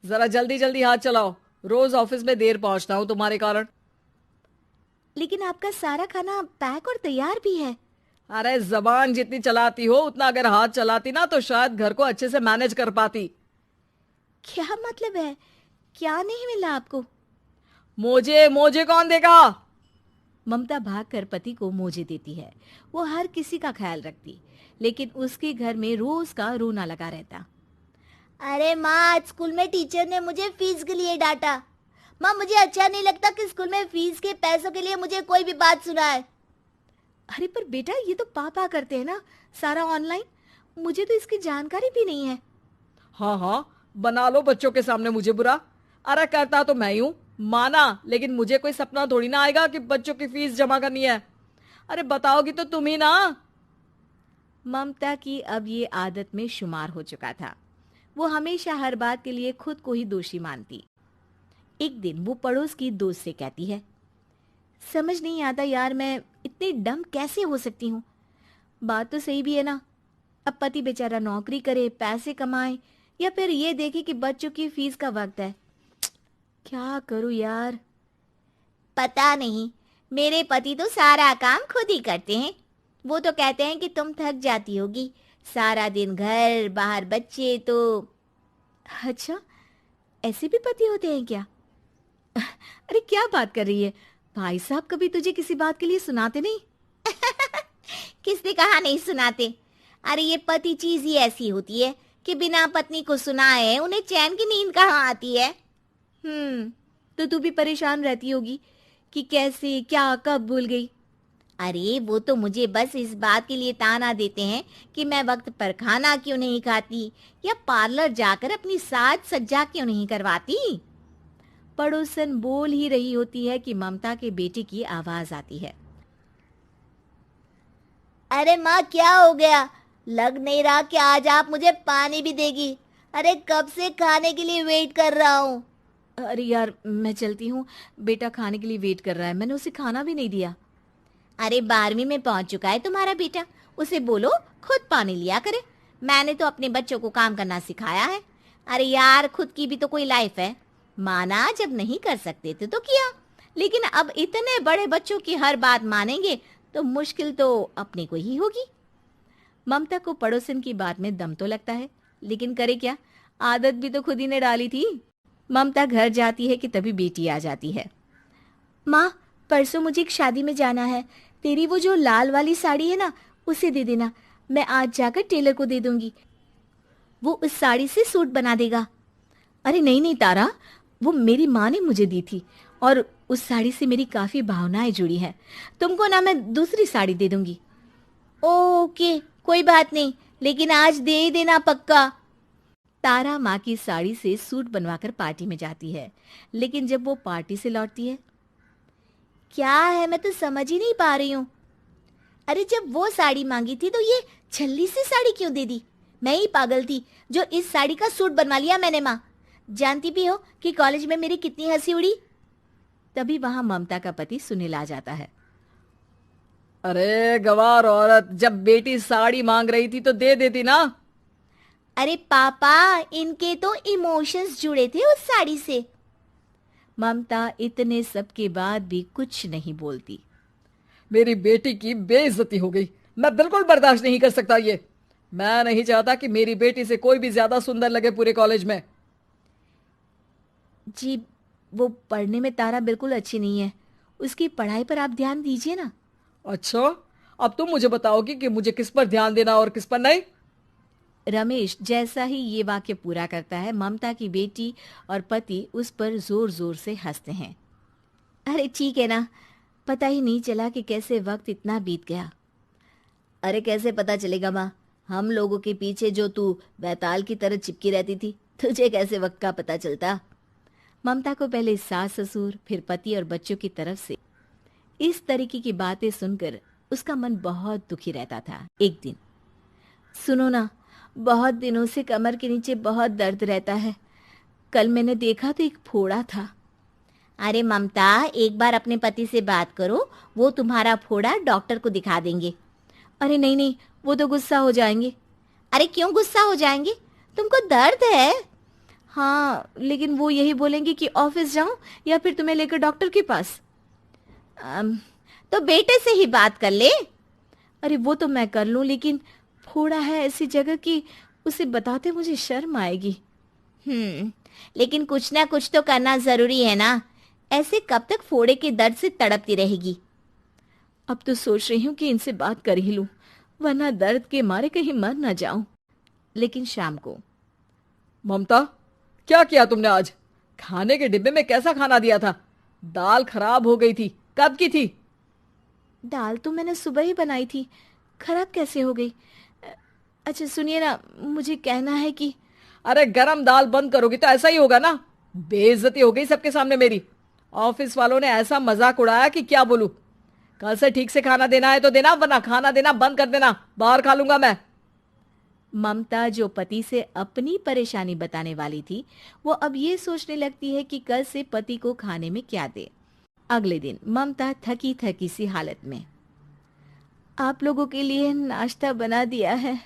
जरा जल्दी जल्दी हाथ चलाओ, रोज ऑफिस में देर पहुंचता हूँ तुम्हारे कारण। लेकिन आपका सारा खाना पैक और तैयार भी है। अरे जबान जितनी चलाती हो उतना अगर हाथ चलाती ना तो शायद घर को अच्छे से मैनेज कर पाती। क्या मतलब है? क्या नहीं मिला आपको? मोजे मोजे कौन देगा? ममता भागकर पति को मोजे देती है। वो हर किसी का ख्याल रखती, लेकिन उसके घर में रोज का रोना लगा रहता। अरे माँ, आज स्कूल में टीचर ने मुझे फीस के लिए डांटा। माँ, मुझे अच्छा नहीं लगता कि स्कूल में फीस के पैसों के लिए मुझे कोई भी बात सुनाए। अरे पर बेटा, ये तो पापा करते हैं ना, सारा ऑनलाइन। मुझे तो इसकी जानकारी भी नहीं है। हाँ हाँ, बना लो बच्चों के सामने मुझे बुरा। अरे करता तो मैं ही हूँ, माना, लेकिन मुझे कोई सपना थोड़ी ना आएगा कि बच्चों की फीस जमा करनी है। अरे बताओगी तो तुम ही ना। ममता की अब ये आदत में शुमार हो चुका था। वो हमेशा हर बात के लिए खुद को ही दोषी मानती। एक दिन वो पड़ोस की दोस्त से कहती है, समझ नहीं आता यार, मैं इतनी डम कैसे हो सकती हूँ। बात तो सही भी है ना। अब पति बेचारा नौकरी करे, पैसे कमाए, या फिर ये देखे कि बच्चों की फीस का वक्त है। क्या करूँ यार। पता नहीं, मेरे पति तो सारा काम खुद ही करते हैं। वो तो कहते हैं कि तुम थक जाती होगी, सारा दिन घर बाहर बच्चे तो। अच्छा, ऐसे भी पति होते हैं क्या? अरे क्या बात कर रही है? भाई साहब कभी तुझे किसी बात के लिए सुनाते नहीं? किसने कहा नहीं सुनाते? अरे ये पति चीज ही ऐसी होती है कि बिना पत्नी को सुनाए उन्हें चैन की नींद कहाँ आती है। तो तू भी परेशान रहती होगी कि कैसे, क्या, कब भूल गई। अरे वो तो मुझे बस इस बात के लिए ताना देते हैं कि मैं वक्त पर खाना क्यों नहीं खाती या पार्लर जाकर अपनी साज सज्जा क्यों नहीं करवाती। पड़ोसन बोल ही रही होती है कि ममता के बेटे की आवाज आती है। अरे माँ, क्या हो गया? लग नहीं रहा कि आज आप मुझे पानी भी देगी। अरे कब से खाने के लिए वेट कर रहा हूँ। अरे यार मैं चलती हूँ, बेटा खाने के लिए वेट कर रहा है, मैंने उसे खाना भी नहीं दिया। अरे 12वीं में पहुंच चुका है तुम्हारा बेटा, उसे बोलो खुद पानी लिया करे। मैंने तो अपने बच्चों को काम करना सिखाया है। अरे यार, खुद की भी तो कोई लाइफ है। माना जब नहीं कर सकते थे तो किया, लेकिन अब इतने बड़े बच्चों की हर बात मानेंगे तो मुश्किल तो अपने को ही होगी। ममता को पड़ोसन की बात में दम तो लगता है, लेकिन करे क्या, आदत भी तो खुद ही ने डाली थी। ममता घर जाती है कि तभी बेटी आ जाती है। माँ, परसों मुझे एक शादी में जाना है, तेरी वो जो लाल वाली साड़ी है ना, उसे दे देना। मैं आज जाकर टेलर को दे दूंगी, वो उस साड़ी से सूट बना देगा। अरे नहीं नहीं तारा, वो मेरी माँ ने मुझे दी थी और उस साड़ी से मेरी काफी भावनाएं जुड़ी हैं। तुमको ना मैं दूसरी साड़ी दे दूंगी। ओके, कोई बात नहीं, लेकिन आज दे ही देना पक्का। तारा माँ की साड़ी से सूट बनवाकर पार्टी में जाती है, लेकिन जब वो पार्टी से लौटती है, क्या है, मैं तो समझ ही नहीं पा रही हूँ। अरे जब वो साड़ी मांगी थी तो ये छल्ली सी साड़ी क्यों दे दी? मैं ही पागल थी जो इस साड़ी का सूट बनवा लिया मैंने। माँ, जानती भी हो कि कॉलेज में मेरी कितनी हंसी उड़ी। तभी वहां ममता का पति सुनील आ जाता है। अरे गवार औरत, जब बेटी साड़ी मांग रही थी तो दे देती ना। अरे पापा, इनके तो इमोशंस जुड़े थे उस साड़ी से। ममता इतने सब के बाद भी कुछ नहीं बोलती। मेरी बेटी की बेइज्जती हो गई, मैं बिल्कुल बर्दाश्त नहीं कर सकता ये। मैं नहीं चाहता कि मेरी बेटी से कोई भी ज्यादा सुंदर लगे पूरे कॉलेज में। जी, वो पढ़ने में तारा बिल्कुल अच्छी नहीं है, उसकी पढ़ाई पर आप ध्यान दीजिए ना। अच्छा, अब तुम मुझे बताओगी कि मुझे किस पर ध्यान देना और किस पर नहीं। रमेश जैसा ही ये वाक्य पूरा करता है, ममता की बेटी और पति उस पर जोर जोर से हंसते हैं। अरे ठीक है ना, पता ही नहीं चला कि कैसे वक्त इतना बीत गया। अरे कैसे पता चलेगा माँ, हम लोगों के पीछे जो तू बैताल की तरह चिपकी रहती थी, तुझे कैसे वक्त का पता चलता। ममता को पहले सास ससुर, फिर पति और बच्चों की तरफ से इस तरीके की बातें सुनकर उसका मन बहुत दुखी रहता था। एक दिन, सुनो ना, बहुत दिनों से कमर के नीचे बहुत दर्द रहता है। कल मैंने देखा तो एक फोड़ा था। अरे ममता, एक बार अपने पति से बात करो, वो तुम्हारा फोड़ा डॉक्टर को दिखा देंगे। अरे नहीं नहीं, वो तो गुस्सा हो जाएंगे। अरे क्यों गुस्सा हो जाएंगे? तुमको दर्द है? हाँ, लेकिन वो यही बोलेंगे कि ऑफिस जाऊं या फिर तुम्हें लेकर डॉक्टर के पास। अम, तो बेटे से ही बात कर ले। अरे वो तो मैं कर लूं, लेकिन फोड़ा है ऐसी जगह कि उसे बताते मुझे शर्म आएगी। लेकिन कुछ ना कुछ तो करना जरूरी है ना, ऐसे कब तक फोड़े के दर्द से तड़पती रहेगी। अब तो सोच रही हूँ कि इनसे बात कर ही लूं, वरना दर्द के मारे कहीं मर ना जाऊं। लेकिन शाम को, ममता, क्या किया तुमने आज? खाने के डिब्बे में कैसा खाना दिया था? दाल खराब हो गई थी। कब की थी? दाल तो मैंने सुबह ही बनाई थी, खराब कैसे हो गई? अच्छा सुनिए ना, मुझे कहना है कि अरे गरम दाल बंद करोगी तो ऐसा ही होगा ना। बेइज्जती हो गई सबके सामने मेरी। ऑफिस वालों ने ऐसा मजाक उड़ाया कि क्या बोलूं। कल से ठीक से खाना देना है तो देना, वरना खाना देना बंद कर देना। बाहर खा लूंगा मैं। ममता, जो पति से अपनी परेशानी बताने वाली थी, वो अब ये सोचने लगती है कि कल से पति को खाने में क्या दे। अगले दिन ममता थकी थकी सी हालत में, आप लोगों के लिए नाश्ता बना दिया है,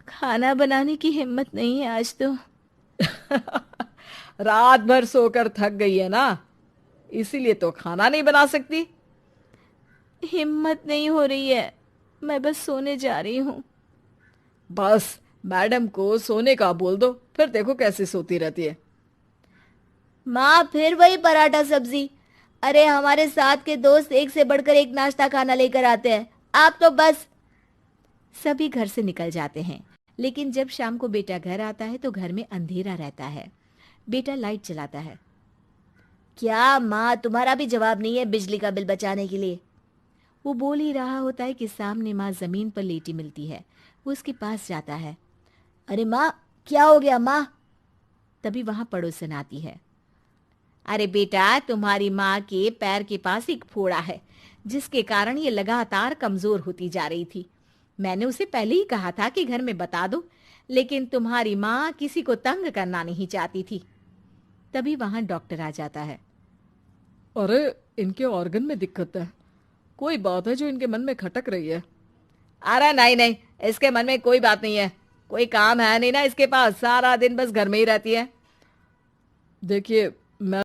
खाना बनाने की हिम्मत नहीं है आज तो। रात भर सोकर थक गई है ना, इसीलिए तो खाना नहीं बना सकती। हिम्मत नहीं हो रही है, मैं बस सोने जा रही हूँ। बस मैडम को सोने का बोल दो, फिर देखो कैसे सोती रहती है। माँ फिर वही पराठा सब्जी। अरे हमारे साथ के दोस्त एक से बढ़कर एक नाश्ता खाना लेकर आते हैं, आप तो बस। सभी घर से निकल जाते हैं, लेकिन जब शाम को बेटा घर आता है तो घर में अंधेरा रहता है। बेटा लाइट जलाता है। क्या माँ, तुम्हारा भी जवाब नहीं है बिजली का बिल बचाने के लिए? वो बोल ही रहा होता है कि सामने माँ जमीन पर लेटी मिलती है। वो उसके पास जाता है। अरे माँ, क्या हो गया माँ? तभी वहां पड़ोसन आती है। अरे बेटा, तुम्हारी माँ के पैर के पास एक फोड़ा है, जिसके कारण ये लगातार कमजोर होती जा रही थी। मैंने उसे पहले ही कहा था कि घर में बता दो, लेकिन तुम्हारी माँ किसी को तंग करना नहीं चाहती थी। तभी वहां डॉक्टर आ जाता है। अरे इनके ऑर्गन में दिक्कत है। कोई बात है जो इनके मन में खटक रही है। अरे नहीं नहीं, इसके मन में कोई बात नहीं है। कोई काम है नहीं ना इसके पास, सारा दिन बस घर में ही रहती है। देखिए, मैं